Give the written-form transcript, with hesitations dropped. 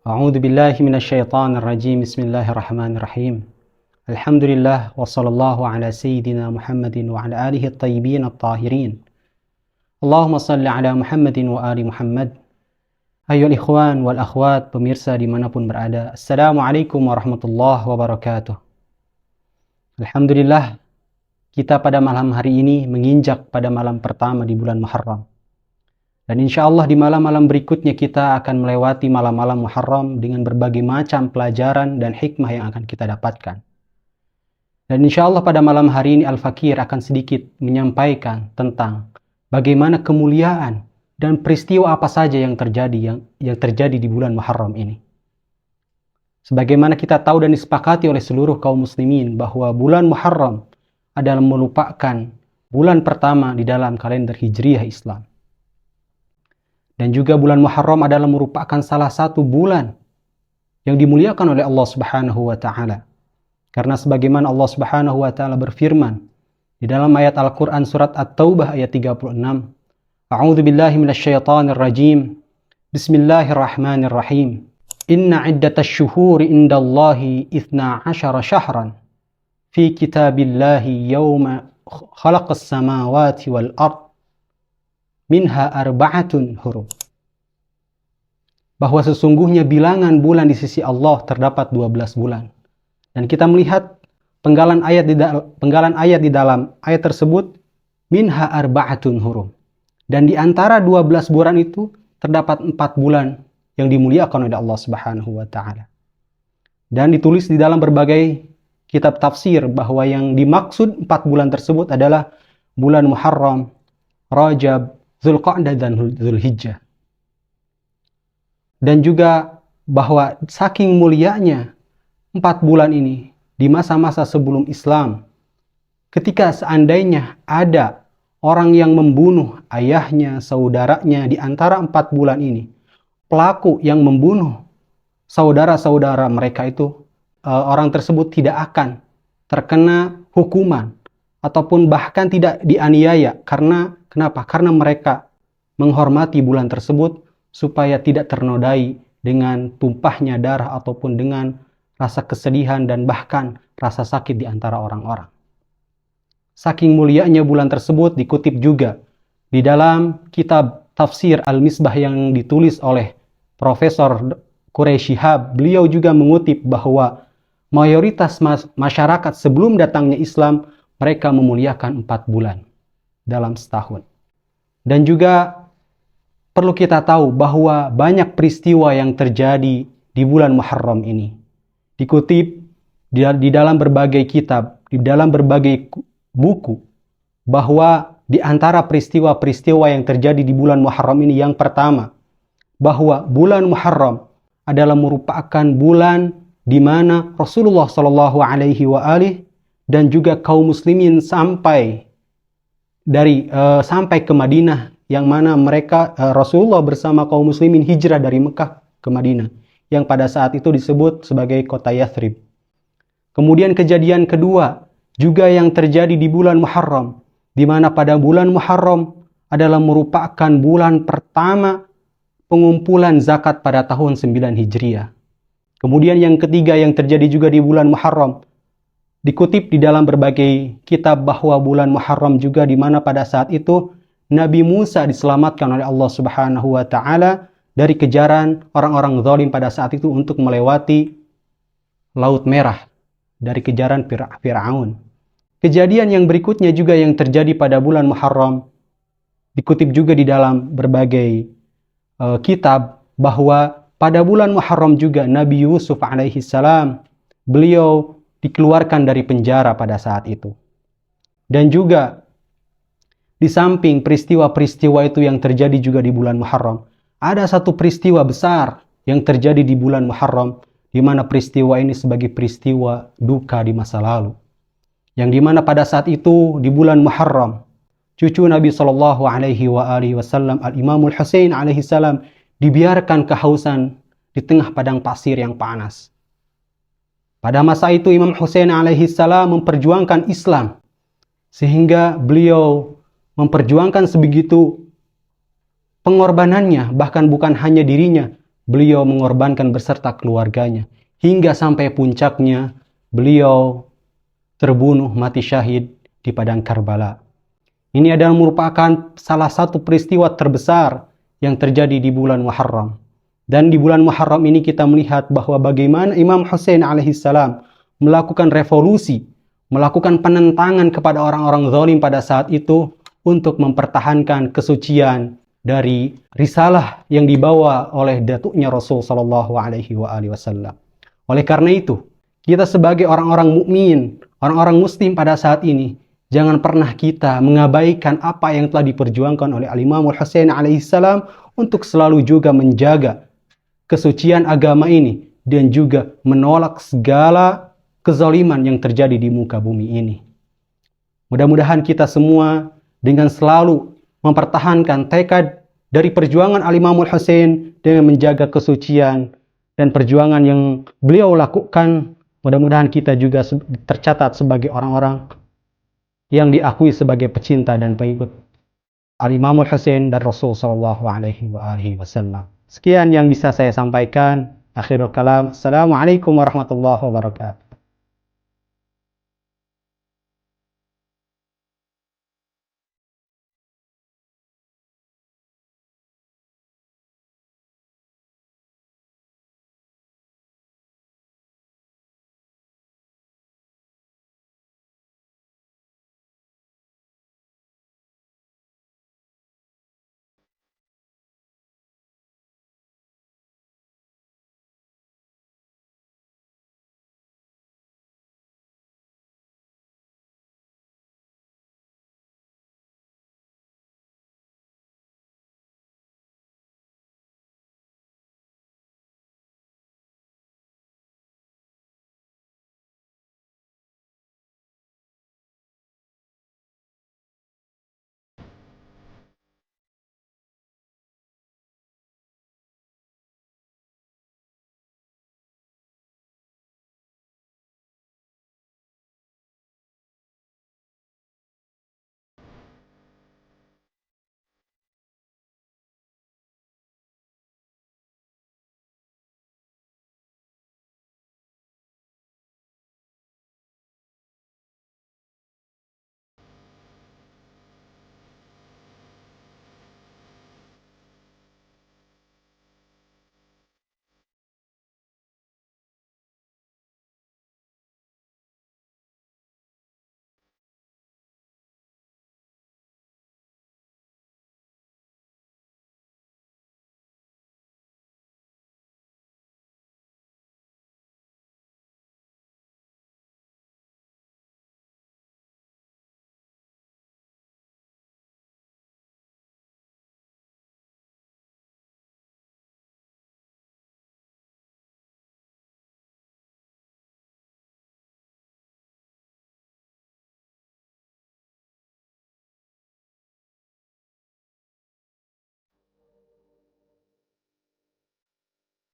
A'udzu billahi minasyaitonir rajim. Bismillahirrahmanirrahim. Alhamdulillah wa sallallahu ala sayyidina Muhammadin wa ala alihi at-tayyibin at-tahirin. Allahumma salli ala Muhammadin wa ali Muhammad. Ayyuhal ikhwan wal akhwat, pemirsa dimanapun berada, Assalamualaikum warahmatullahi wabarakatuh. Alhamdulillah, kita pada malam hari ini menginjak pada malam pertama di bulan Muharram. Dan insya Allah di malam-malam berikutnya kita akan melewati malam-malam Muharram dengan berbagai macam pelajaran dan hikmah yang akan kita dapatkan. Dan insya Allah pada malam hari ini Al-Fakir akan sedikit menyampaikan tentang bagaimana kemuliaan dan peristiwa apa saja yang terjadi di bulan Muharram ini. Sebagaimana kita tahu dan disepakati oleh seluruh kaum muslimin bahwa bulan Muharram adalah merupakan bulan pertama di dalam kalender Hijriyah Islam. Dan juga bulan Muharram adalah merupakan salah satu bulan yang dimuliakan oleh Allah Subhanahu wa taala. Karena sebagaimana Allah Subhanahu wa taala berfirman di dalam ayat Al-Qur'an surat At-Taubah ayat 36, A'udzu billahi minasyaitonir rajim. Bismillahirrahmanirrahim. Inna 'iddatasy syuhuri indallahi 12 syahran fi kitabillahi yauma khalaqas samawati wal ardh minha arba'atun hurum. Bahwa sesungguhnya bilangan bulan di sisi Allah terdapat 12 bulan. Dan kita melihat penggalan ayat di dalam ayat tersebut, minha arba'atun hurum. Dan di antara 12 bulan itu terdapat 4 bulan yang dimuliakan oleh Allah Subhanahu wa taala. Dan ditulis di dalam berbagai kitab tafsir bahwa yang dimaksud 4 bulan tersebut adalah bulan Muharram, Rajab, Dzulqa'dah dan Dzulhijjah. Dan juga bahwa saking mulianya 4 bulan ini di masa-masa sebelum Islam, ketika seandainya ada orang yang membunuh ayahnya, saudaranya di antara 4 bulan ini, pelaku yang membunuh saudara-saudara mereka itu, orang tersebut tidak akan terkena hukuman ataupun bahkan tidak dianiaya. Karena kenapa? Karena mereka menghormati bulan tersebut supaya tidak ternodai dengan tumpahnya darah ataupun dengan rasa kesedihan dan bahkan rasa sakit di antara orang-orang. Saking mulianya bulan tersebut dikutip juga di dalam kitab tafsir Al-Misbah yang ditulis oleh Profesor Quraish Shihab. Beliau juga mengutip bahwa mayoritas masyarakat sebelum datangnya Islam mereka memuliakan 4 bulan dalam setahun. Dan juga perlu kita tahu bahwa banyak peristiwa yang terjadi di bulan Muharram ini. Dikutip di dalam berbagai kitab, di dalam berbagai buku, bahwa di antara peristiwa-peristiwa yang terjadi di bulan Muharram ini, yang pertama, bahwa bulan Muharram adalah merupakan bulan di mana Rasulullah SAW dan juga kaum muslimin sampai ke Madinah, yang mana mereka Rasulullah bersama kaum muslimin hijrah dari Mekah ke Madinah, yang pada saat itu disebut sebagai kota Yathrib. Kemudian kejadian kedua juga yang terjadi di bulan Muharram, di mana pada bulan Muharram adalah merupakan bulan pertama pengumpulan zakat pada tahun 9 Hijriah. Kemudian yang ketiga yang terjadi juga di bulan Muharram, dikutip di dalam berbagai kitab bahwa bulan Muharram juga di mana pada saat itu Nabi Musa diselamatkan oleh Allah Subhanahu wa taala dari kejaran orang-orang zalim pada saat itu untuk melewati Laut Merah dari kejaran Fir'aun. Kejadian yang berikutnya juga yang terjadi pada bulan Muharram, dikutip juga di dalam berbagai kitab bahwa pada bulan Muharram juga Nabi Yusuf alaihi salam beliau dikeluarkan dari penjara pada saat itu. Dan juga di samping peristiwa-peristiwa itu yang terjadi juga di bulan Muharram, ada satu peristiwa besar yang terjadi di bulan Muharram, di mana peristiwa ini sebagai peristiwa duka di masa lalu. Yang di mana pada saat itu di bulan Muharram, cucu Nabi SAW, Al-Imamul Husain alaihi salam, dibiarkan kehausan di tengah padang pasir yang panas. Pada masa itu Imam Husain alaihi salam memperjuangkan Islam, sehingga beliau memperjuangkan sebegitu pengorbanannya, bahkan bukan hanya dirinya, beliau mengorbankan beserta keluarganya. Hingga sampai puncaknya, beliau terbunuh mati syahid di padang Karbala. Ini adalah merupakan salah satu peristiwa terbesar yang terjadi di bulan Muharram. Dan di bulan Muharram ini kita melihat bahwa bagaimana Imam Hussein alaihissalam melakukan revolusi, melakukan penentangan kepada orang-orang zalim pada saat itu untuk mempertahankan kesucian dari risalah yang dibawa oleh datuknya Rasul sallallahu alaihi wasallam. Oleh karena itu, kita sebagai orang-orang mukmin, orang-orang muslim pada saat ini, jangan pernah kita mengabaikan apa yang telah diperjuangkan oleh Al-Imam Hussein alaihissalam untuk selalu juga menjaga kesucian agama ini dan juga menolak segala kezaliman yang terjadi di muka bumi ini. Mudah-mudahan kita semua dengan selalu mempertahankan tekad dari perjuangan Al-Imam Hussein dengan menjaga kesucian dan perjuangan yang beliau lakukan, mudah-mudahan kita juga tercatat sebagai orang-orang yang diakui sebagai pecinta dan pengikut Al-Imam Hussein dan Rasul sallallahu alaihi wasallam. Sekian yang bisa saya sampaikan. Akhirul kalam. Assalamualaikum warahmatullahi wabarakatuh.